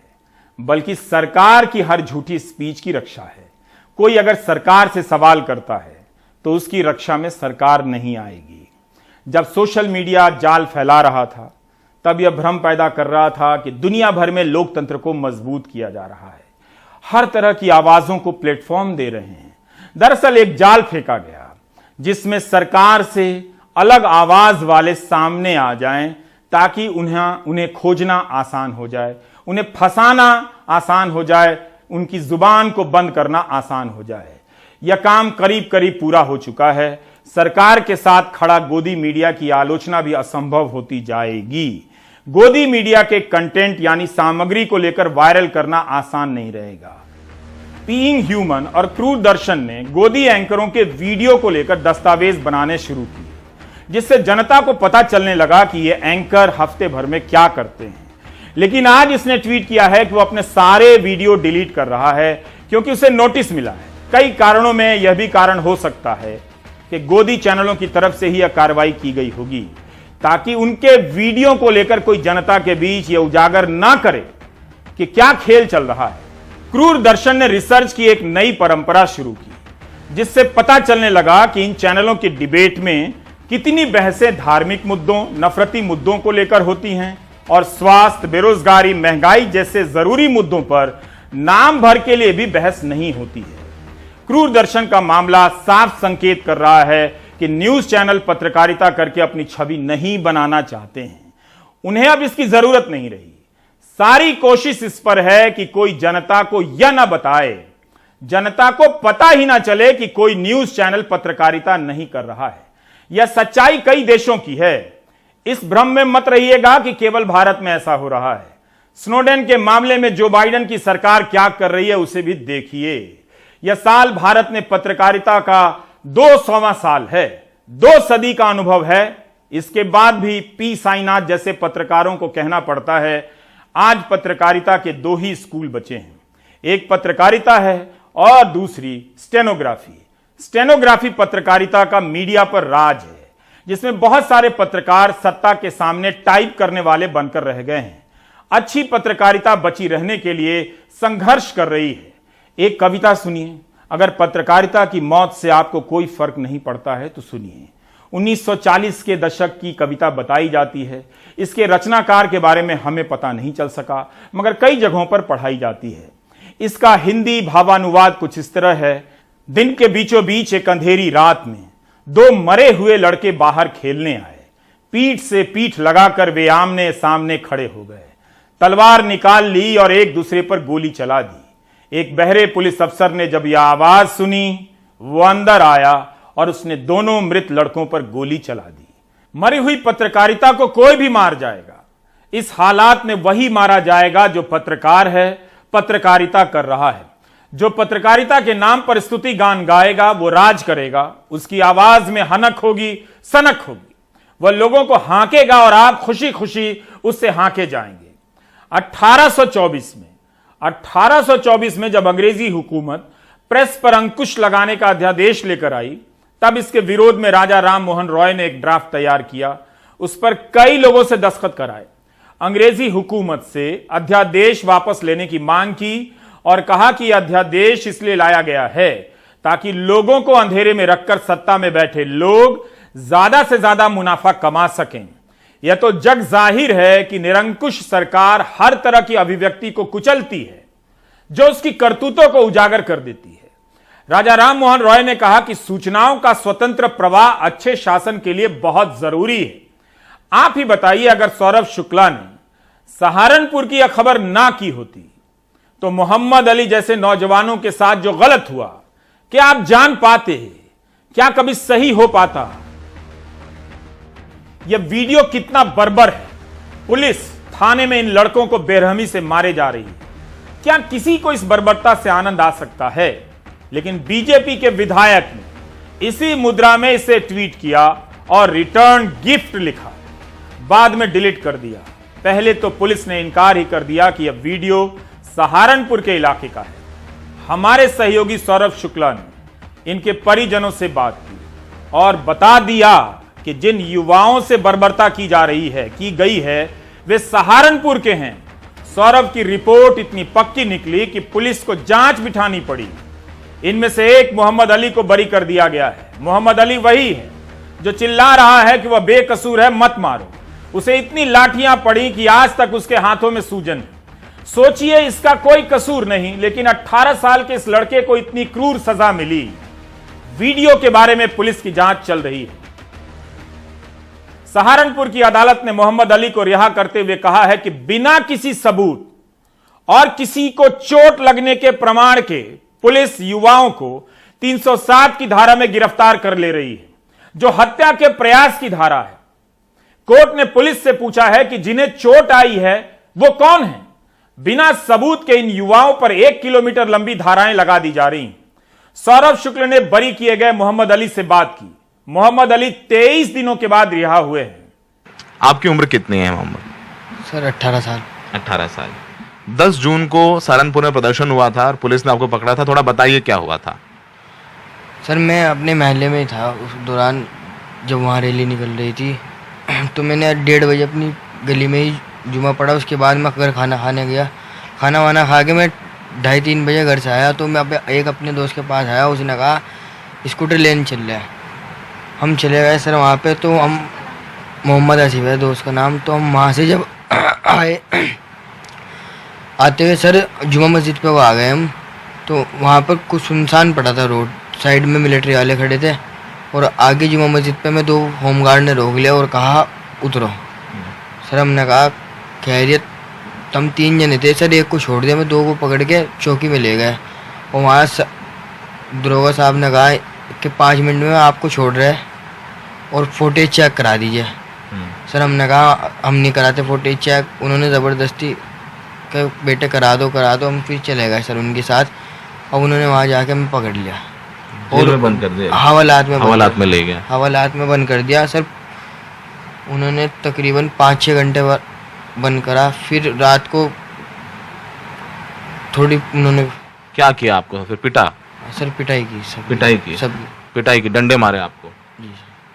S1: बल्कि सरकार की हर झूठी स्पीच की रक्षा है। कोई अगर सरकार से सवाल करता है तो उसकी रक्षा में सरकार नहीं आएगी। जब सोशल मीडिया जाल फैला रहा था तब यह भ्रम पैदा कर रहा था कि दुनिया भर में लोकतंत्र को मजबूत किया जा रहा है, हर तरह की आवाजों को प्लेटफॉर्म दे रहे हैं। दरअसल एक जाल फेंका गया जिसमें सरकार से अलग आवाज वाले सामने आ जाएं, ताकि उन्हें खोजना आसान हो जाए, उन्हें फंसाना आसान हो जाए, उनकी जुबान को बंद करना आसान हो जाए। यह काम करीब करीब पूरा हो चुका है। सरकार के साथ खड़ा गोदी मीडिया की आलोचना भी असंभव होती जाएगी। गोदी मीडिया के कंटेंट यानी सामग्री को लेकर वायरल करना आसान नहीं रहेगा। बीइंग ह्यूमन और क्रूर दर्शन ने गोदी एंकरों के वीडियो को लेकर दस्तावेज बनाने शुरू किए, जिससे जनता को पता चलने लगा कि ये एंकर हफ्ते भर में क्या करते हैं। लेकिन आज इसने ट्वीट किया है कि वो अपने सारे वीडियो डिलीट कर रहा है क्योंकि उसे नोटिस मिला है। कई कारणों में यह भी कारण हो सकता है कि गोदी चैनलों की तरफ से ही यह कार्रवाई की गई होगी, ताकि उनके वीडियो को लेकर कोई जनता के बीच यह उजागर ना करे कि क्या खेल चल रहा है। क्रूर दर्शन ने रिसर्च की एक नई परंपरा शुरू की, जिससे पता चलने लगा कि इन चैनलों की डिबेट में कितनी बहसें धार्मिक मुद्दों, नफरती मुद्दों को लेकर होती हैं और स्वास्थ्य, बेरोजगारी, महंगाई जैसे जरूरी मुद्दों पर नाम भर के लिए भी बहस नहीं होती है। क्रूर दर्शन का मामला साफ संकेत कर रहा है कि न्यूज चैनल पत्रकारिता करके अपनी छवि नहीं बनाना चाहते हैं। उन्हें अब इसकी जरूरत नहीं रही। सारी कोशिश इस पर है कि कोई जनता को यह ना बताए, जनता को पता ही ना चले कि कोई न्यूज चैनल पत्रकारिता नहीं कर रहा है। यह सच्चाई कई देशों की है। इस भ्रम में मत रहिएगा कि केवल भारत में ऐसा हो रहा है। स्नोडेन के मामले में जो बाइडेन की सरकार क्या कर रही है उसे भी देखिए। यह साल भारत में पत्रकारिता का 200वां साल है, 2 सदी का अनुभव है। इसके बाद भी पी साईनाथ जैसे पत्रकारों को कहना पड़ता है, आज पत्रकारिता के 2 ही स्कूल बचे हैं, एक पत्रकारिता है और दूसरी स्टेनोग्राफी। स्टेनोग्राफी पत्रकारिता का मीडिया पर राज है, जिसमें बहुत सारे पत्रकार सत्ता के सामने टाइप करने वाले बनकर रह गए हैं। अच्छी पत्रकारिता बची रहने के लिए संघर्ष कर रही है। एक कविता सुनिए। अगर पत्रकारिता की मौत से आपको कोई फर्क नहीं पड़ता है तो सुनिए। 1940 के दशक की कविता बताई जाती है। इसके रचनाकार के बारे में हमें पता नहीं चल सका, मगर कई जगहों पर पढ़ाई जाती है। इसका हिंदी भावानुवाद कुछ इस तरह है। दिन के बीचों बीच एक अंधेरी रात में 2 मरे हुए लड़के बाहर खेलने आए। पीठ से पीठ लगाकर वे आमने सामने खड़े हो गए। तलवार निकाल ली और एक दूसरे पर गोली चला दी। एक बहरे पुलिस अफसर ने जब यह आवाज सुनी, वो अंदर आया और उसने दोनों मृत लड़कों पर गोली चला दी। मरी हुई पत्रकारिता को कोई भी मार जाएगा। इस हालात में वही मारा जाएगा जो पत्रकार है, पत्रकारिता कर रहा है। जो पत्रकारिता के नाम पर स्तुति गान गाएगा वो राज करेगा। उसकी आवाज में हनक होगी, सनक होगी। वह लोगों को हांकेगा और आप खुशी खुशी उससे हांके जाएंगे। 1824 में जब अंग्रेजी हुकूमत प्रेस पर अंकुश लगाने का अध्यादेश लेकर आई, तब इसके विरोध में राजा राम मोहन रॉय ने एक ड्राफ्ट तैयार किया। उस पर कई लोगों से दस्तखत कराए। अंग्रेजी हुकूमत से अध्यादेश वापस लेने की मांग की और कहा कि यह अध्यादेश इसलिए लाया गया है ताकि लोगों को अंधेरे में रखकर सत्ता में बैठे लोग ज्यादा से ज्यादा मुनाफा कमा सकें। यह तो जग जाहिर है कि निरंकुश सरकार हर तरह की अभिव्यक्ति को कुचलती है, जो उसकी करतूतों को उजागर कर देती है। राजा राम मोहन रॉय ने कहा कि सूचनाओं का स्वतंत्र प्रवाह अच्छे शासन के लिए बहुत जरूरी है। आप ही बताइए, अगर सौरभ शुक्ला ने सहारनपुर की यह खबर ना की होती तो मोहम्मद अली जैसे नौजवानों के साथ जो गलत हुआ, क्या आप जान पाते? क्या कभी सही हो पाता? यह वीडियो कितना बर्बर है। पुलिस थाने में इन लड़कों को बेरहमी से मारे जा रही है। क्या किसी को इस बर्बरता से आनंद आ सकता है? लेकिन बीजेपी के विधायक ने इसी मुद्रा में इसे ट्वीट किया और रिटर्न गिफ्ट लिखा, बाद में डिलीट कर दिया। पहले तो पुलिस ने इनकार ही कर दिया कि यह वीडियो सहारनपुर के इलाके का है। हमारे सहयोगी सौरभ शुक्ला ने इनके परिजनों से बात की और बता दिया कि जिन युवाओं से बर्बरता की गई है वे सहारनपुर के हैं। सौरभ की रिपोर्ट इतनी पक्की निकली कि पुलिस को जांच बिठानी पड़ी। इनमें से एक मोहम्मद अली को बरी कर दिया गया है। मोहम्मद अली वही है जो चिल्ला रहा है कि वह बेकसूर है, मत मारो। उसे इतनी लाठियां पड़ी कि आज तक उसके हाथों में सूजन है। सोचिए, इसका कोई कसूर नहीं, लेकिन 18 साल के इस लड़के को इतनी क्रूर सजा मिली। वीडियो के बारे में पुलिस की जांच चल रही है। सहारनपुर की अदालत ने मोहम्मद अली को रिहा करते हुए कहा है कि बिना किसी सबूत और किसी को चोट लगने के प्रमाण के पुलिस युवाओं को 307 की धारा में गिरफ्तार कर ले रही है। जो हत्या के प्रयास की धारा है। कोर्ट ने पुलिस से पूछा है कि जिन्हें चोट आई है वो कौन है। बिना सबूत के इन युवाओं पर 1 किलोमीटर लंबी धाराएं लगा दी जा रही। सौरभ शुक्ल ने बरी किए गए मोहम्मद अली से बात की। मोहम्मद अली 23 दिनों के बाद रिहा हुए हैं।
S10: आपकी उम्र कितनी है मोहम्मद?
S11: सर 18 साल।
S10: 18 साल। 10 जून को सहारनपुर में प्रदर्शन हुआ था और पुलिस ने आपको पकड़ा था, थोड़ा बताइए क्या हुआ था।
S11: सर मैं अपने महल्ले में ही था उस दौरान, जब वहाँ रैली निकल रही थी तो मैंने 1:30 बजे अपनी गली में ही जुमा पड़ा। उसके बाद मैं घर खाना खाने गया। खाना वाना खा के मैं 2:30-3 बजे घर से आया तो मैं एक अपने दोस्त के पास आया। उसने कहा स्कूटर लेने चल रहा है। हम चले गए सर वहाँ पे। तो हम मोहम्मद आसिफ है दोस्त का नाम। तो हम वहाँ से जब आए, आते हुए सर जुमा मस्जिद पे वो आ गए हम। तो वहाँ पर कुछ सुनसान पड़ा था रोड, साइड में मिलिट्री वाले खड़े थे और आगे जुमा मस्जिद पे मैं 2 होमगार्ड ने रोक लिया और कहा उतरो। सर हमने कहा खैरियत। हम 3 जने थे सर, एक को छोड़ दिया, मैं 2 को पकड़ के चौकी में ले गए और वहाँ दरोगा साहब ने कहा कि 5 मिनट में आपको छोड़ रहे और फुटेज चेक करा दीजिए। सर हमने कहा हम नहीं कराते फुटेज चेक। उन्होंने ज़बरदस्ती कि बेटे करा दो। हम फिर चले गए सर उनके साथ और उन्होंने वहाँ जाके हमें पकड़ लिया
S10: और बंद कर दिया,
S11: हवालात में
S10: ले गया।
S11: हवालात में बंद कर दिया सर। उन्होंने तकरीबन 5-6 घंटे बंद करा। फिर रात को थोड़ी उन्होंने
S10: क्या किया आपको? फिर पिटा?
S11: सर पिटाई की। सब
S10: पिटाई की, डंडे मारे आपको?
S11: जी।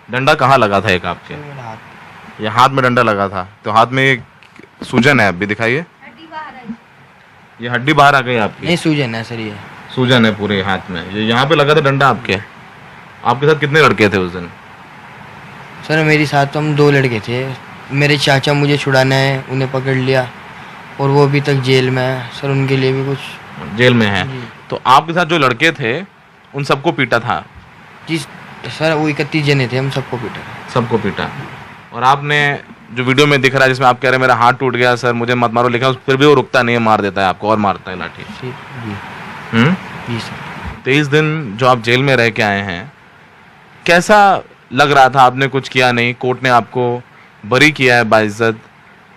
S10: डंडा कहाँ लगा था एक आपके? ये हाथ में डंडा लगा था। तो हाथ में एक सूजन है, अभी दिखाइए। ये हड्डी बाहर आ गई आपकी?
S11: नहीं सूजन है सर, ये
S10: सूजन है पूरे हाथ में। ये यहाँ पे लगा था डंडा आपके। आपके साथ कितने लड़के थे उस दिन?
S11: सर मेरे साथ तो हम 2 लड़के थे। मेरे चाचा मुझे छुड़ाने आए, उन्हें पकड़ लिया और वो अभी तक जेल में है सर। उनके लिए भी कुछ
S10: जेल में है। तो आपके साथ जो लड़के थे उन सबको पीटा था?
S11: जी सर, वो 31 जने थे, हम सबको पीटा।
S10: और आपने जो वीडियो में दिख रहा है जिसमें आप कह रहे हैं मेरा हाथ टूट गया सर, मुझे मत मारो, लेकिन फिर भी वो रुकता नहीं है, मार देता है आपको और मारता है लाठी।
S11: जी सर।
S10: 23 दिन जो आप जेल में रह के आए हैं, कैसा लग रहा था? आपने कुछ किया नहीं, कोर्ट ने आपको बरी किया है बाइज्जत।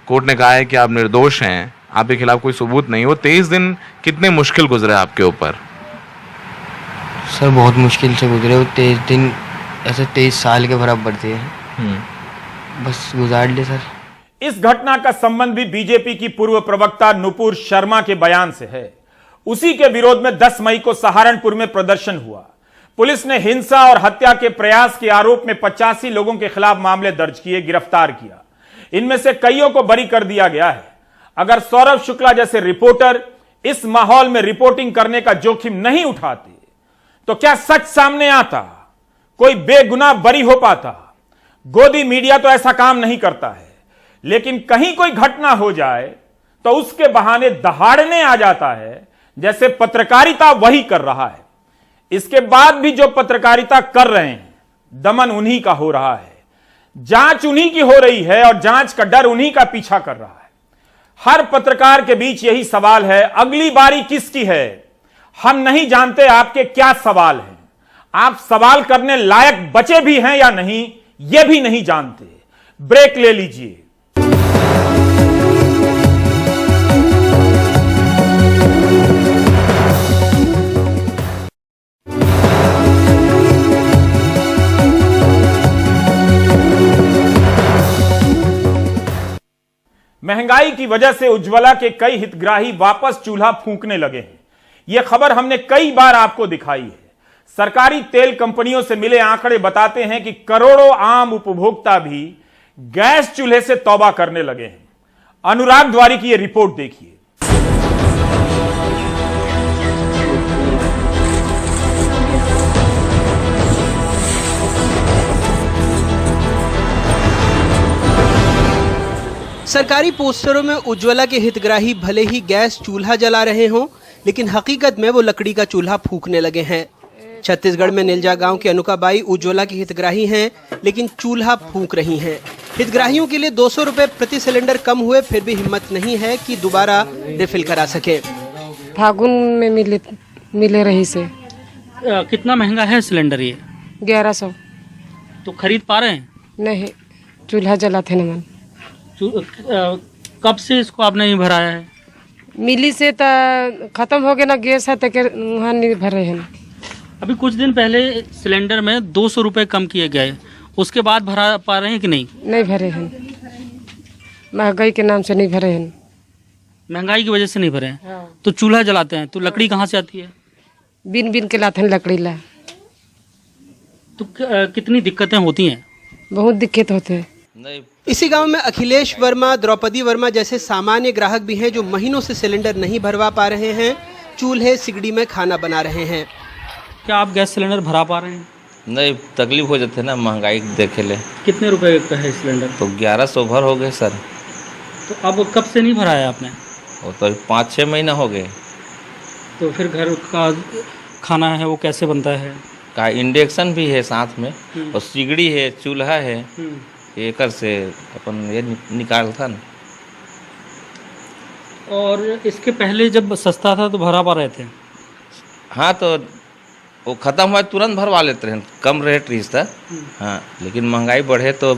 S10: कोर्ट ने कहा है कि आप निर्दोष हैं, आपके खिलाफ कोई सबूत नहीं। वो 23 दिन कितने मुश्किल गुजरे आपके ऊपर?
S11: सर बहुत मुश्किल से गुजरे वो 23 दिन, ऐसे 23 साल के बराबर थे। बस गुजार लिए सर।
S1: इस घटना का संबंध भी बीजेपी की पूर्व प्रवक्ता नुपुर शर्मा के बयान से है। उसी के विरोध में 10 मई को सहारनपुर में प्रदर्शन हुआ। पुलिस ने हिंसा और हत्या के प्रयास के आरोप में 85 लोगों के खिलाफ मामले दर्ज किए, गिरफ्तार किया। इनमें से कईयों को बरी कर दिया गया है। अगर सौरभ शुक्ला जैसे रिपोर्टर इस माहौल में रिपोर्टिंग करने का जोखिम नहीं उठाते तो क्या सच सामने आता? कोई बेगुनाह बरी हो पाता? गोदी मीडिया तो ऐसा काम नहीं करता है, लेकिन कहीं कोई घटना हो जाए तो उसके बहाने दहाड़ने आ जाता है, जैसे पत्रकारिता वही कर रहा है। इसके बाद भी जो पत्रकारिता कर रहे हैं, दमन उन्हीं का हो रहा है, जांच उन्हीं की हो रही है और जांच का डर उन्हीं का पीछा कर रहा है। हर पत्रकार के बीच यही सवाल है, अगली बारी किसकी है? हम नहीं जानते आपके क्या सवाल हैं। आप सवाल करने लायक बचे भी हैं या नहीं, यह भी नहीं जानते। ब्रेक ले लीजिए। महंगाई की वजह से उज्ज्वला के कई हितग्राही वापस चूल्हा फूंकने लगे हैं। यह खबर हमने कई बार आपको दिखाई है। सरकारी तेल कंपनियों से मिले आंकड़े बताते हैं कि करोड़ों आम उपभोक्ता भी गैस चूल्हे से तौबा करने लगे हैं। अनुराग द्वारी की यह रिपोर्ट देखिए।
S12: सरकारी पोस्टरों में उज्ज्वला के हितग्राही भले ही गैस चूल्हा जला रहे हों, लेकिन हकीकत में वो लकड़ी का चूल्हा फूंकने लगे हैं। छत्तीसगढ़ में निलजा गांव की अनुकाबाई उज्ज्वला की हितग्राही हैं, लेकिन चूल्हा फूंक रही हैं। हितग्राहियों के लिए 200 रुपए प्रति सिलेंडर कम हुए, फिर भी हिम्मत नहीं है कि दोबारा रिफिल करा सके।
S13: फागुन में मिले रही से।
S14: कितना महंगा है सिलेंडर ये?
S13: 1100।
S14: तो खरीद पा रहे हैं?
S13: नहीं, चूल्हा जलाते न मन।
S14: कब से इसको आपने नहीं भराया है?
S13: मिली से तो खत्म हो गया ना, गैस है तो वहाँ नहीं भरे हैं।
S14: अभी कुछ दिन पहले सिलेंडर में 200 रुपये कम किए गए, उसके बाद भरा पा रहे हैं कि नहीं?
S13: नहीं भरे हैं, महंगाई के नाम से नहीं भरे हैं।
S14: महंगाई की वजह से नहीं भरे हैं? हाँ। तो चूल्हा जलाते हैं तो लकड़ी कहाँ से आती है?
S13: बिन बिन के लाते हैं लकड़ी ला।
S14: तो कितनी दिक्कतें होती हैं?
S13: बहुत दिक्कत होते हैं।
S12: इसी गांव में अखिलेश वर्मा, द्रौपदी वर्मा जैसे सामान्य ग्राहक भी हैं जो महीनों से सिलेंडर नहीं भरवा पा रहे हैं, चूल्हे सिगड़ी में खाना बना रहे हैं।
S14: क्या आप गैस सिलेंडर भरा पा रहे हैं?
S15: नहीं, तकलीफ हो जाते ना, महंगाई देखे ले।
S14: कितने रुपए का है सिलेंडर?
S15: तो 1100 भर हो गए सर।
S14: तो अब कब से नहीं भराया आपने?
S15: वो तो 5-6 महीना हो गए।
S14: तो फिर घर का खाना है वो कैसे बनता है?
S15: का इंडक्शन भी है साथ में, और सिगड़ी है, चूल्हा है, एकर से अपन ये निकाल था ना।
S14: और इसके पहले जब सस्ता था तो भरा पा रहे थे?
S15: हाँ, तो वो ख़त्म हुआ तुरंत भरवा लेते हैं, कम रेट रही था। हाँ, लेकिन महंगाई बढ़े तो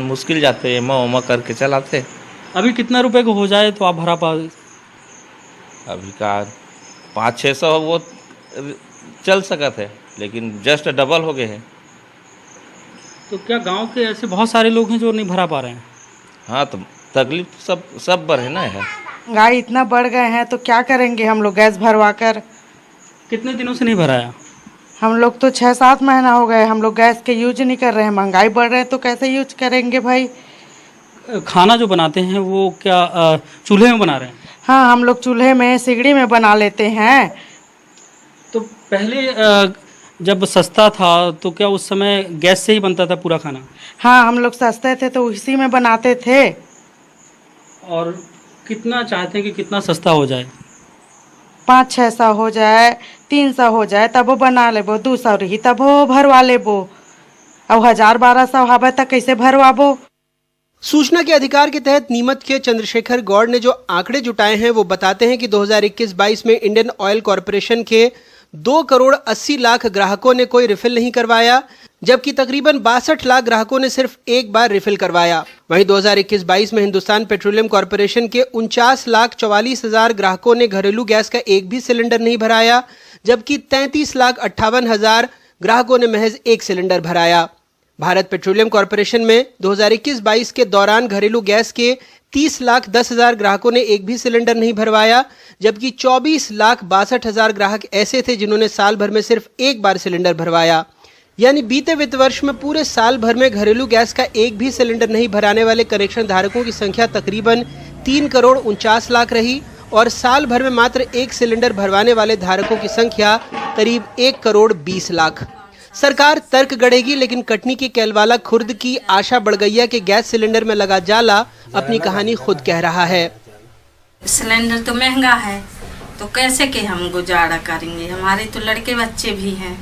S15: मुश्किल जाते, एमा उमा करके चलाते।
S14: अभी कितना रुपए को हो जाए तो आप भरा पा?
S15: अभी का 500-600 वो चल सकत है, लेकिन जस्ट डबल हो गए हैं।
S14: तो क्या गांव के ऐसे बहुत सारे लोग हैं जो नहीं भरा पा रहे हैं?
S15: हाँ, तो तकलीफ सब बढ़े ना है।
S6: महंगाई इतना बढ़ गए हैं तो क्या करेंगे हम लोग गैस भरवा कर।
S14: कितने दिनों से नहीं भराया?
S6: हम लोग तो 6-7 महीना हो गए, हम लोग गैस के यूज नहीं कर रहे हैं। महंगाई बढ़ रहे हैं तो कैसे यूज करेंगे भाई।
S14: खाना जो बनाते हैं वो क्या चूल्हे में बना रहे हैं?
S6: हाँ, हम लोग चूल्हे में, सिगड़ी में बना लेते हैं।
S14: तो पहले जब सस्ता था तो क्या उस समय गैस से ही बनता था पूरा खाना?
S6: हाँ, हम लोग सस्ते थे तो इसी में बनाते थे।
S14: और कितना चाहते हैं कि कितना सस्ता हो जाए?
S6: 500-600 हो जाए, 300 हो जाए तब वो बना लेबो, 200 रही तब वो भरवा लेबो। अब 1000-1200 हवा तक कैसे भरवाबो।
S12: सूचना के अधिकार के तहत नीमच के चंद्रशेखर गौड़ ने जो आंकड़े जुटाए हैं वो बताते हैं कि 2021-22 में इंडियन ऑयल कॉरपोरेशन के 2 करोड़ 80 लाख ग्राहकों ने कोई रिफिल नहीं करवाया, जबकि तकरीबन 62 लाख ग्राहकों ने सिर्फ एक बार रिफिल करवाया। वहीं 2021-22 में हिंदुस्तान पेट्रोलियम कॉरपोरेशन के 49,44,000 ग्राहकों ने घरेलू गैस का एक भी सिलेंडर नहीं भराया, जबकि 33,58,000 ग्राहकों ने महज एक सिलेंडर भराया। भारत पेट्रोलियम कॉरपोरेशन में 2021-22 के दौरान घरेलू गैस के 30,10,000 ग्राहकों ने एक भी सिलेंडर नहीं भरवाया, जबकि 24,62,000 ग्राहक ऐसे थे जिन्होंने साल भर में सिर्फ एक बार सिलेंडर भरवाया। यानी बीते वित्त वर्ष में पूरे साल भर में घरेलू गैस का एक भी सिलेंडर नहीं भराने वाले कनेक्शन धारकों की संख्या तकरीबन 3 करोड़ 49 लाख रही, और साल भर में मात्र एक सिलेंडर भरवाने वाले धारकों की संख्या करीब 1 करोड़ 20 लाख। सरकार तर्क गढ़ेगी, लेकिन कटनी के कैलवाला खुर्द की आशा बड़गैया के गैस सिलेंडर में लगा जाला अपनी कहानी खुद कह रहा है।
S16: सिलेंडर तो महंगा है, तो कैसे के हम गुजारा करेंगे। हमारे तो लड़के बच्चे भी हैं,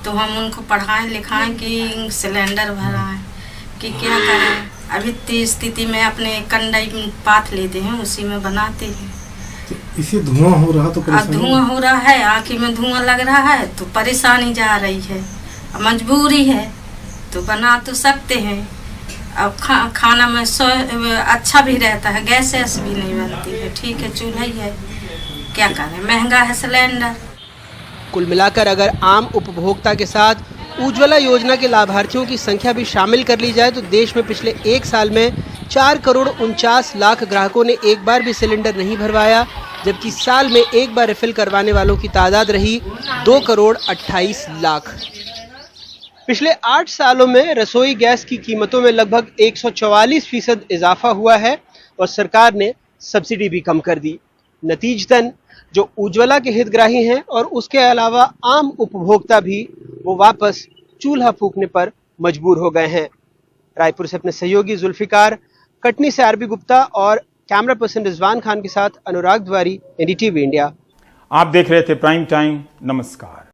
S16: तो हम उनको पढ़ाएं लिखाएं कि सिलेंडर भराएं कि क्या करें। अभी तो स्थिति में अपने कंडाई पाथ लेते हैं, उसी में बनाते हैं।
S17: इसी धुआं हो रहा तो
S16: धुआं हो रहा है, आँखी में धुआं लग रहा है, तो परेशानी जा रही है। मजबूरी है तो बना तो सकते हैं। अब खाना में अच्छा भी रहता है, गैस भी नहीं बनती है। ठीक है, चूल्हा ही है, क्या करें, महंगा है सिलेंडर।
S12: कुल मिलाकर अगर आम उपभोक्ता के साथ उज्ज्वला योजना के लाभार्थियों की संख्या भी शामिल कर ली जाए तो देश में पिछले एक साल में 4 करोड़ 49 लाख ग्राहकों ने एक बार भी सिलेंडर नहीं भरवाया, जबकि साल में एक बार रिफिल करवाने वालों की तादाद रही 2 करोड़ 28 लाख। पिछले 8 सालों में रसोई गैस की कीमतों में लगभग 144% इजाफा हुआ है और सरकार ने सब्सिडी भी कम कर दी। नतीजतन जो उज्ज्वला के हितग्राही हैं और उसके अलावा आम उपभोक्ता भी वो वापस चूल्हा फूंकने पर मजबूर हो गए हैं। रायपुर से अपने सहयोगी जुल्फिकार, कटनी से आरबी गुप्ता और कैमरा पर्सन रिजवान खान के साथ अनुराग द्वारी, एनडीटीवी इंडिया।
S1: आप देख रहे थे प्राइम टाइम। नमस्कार।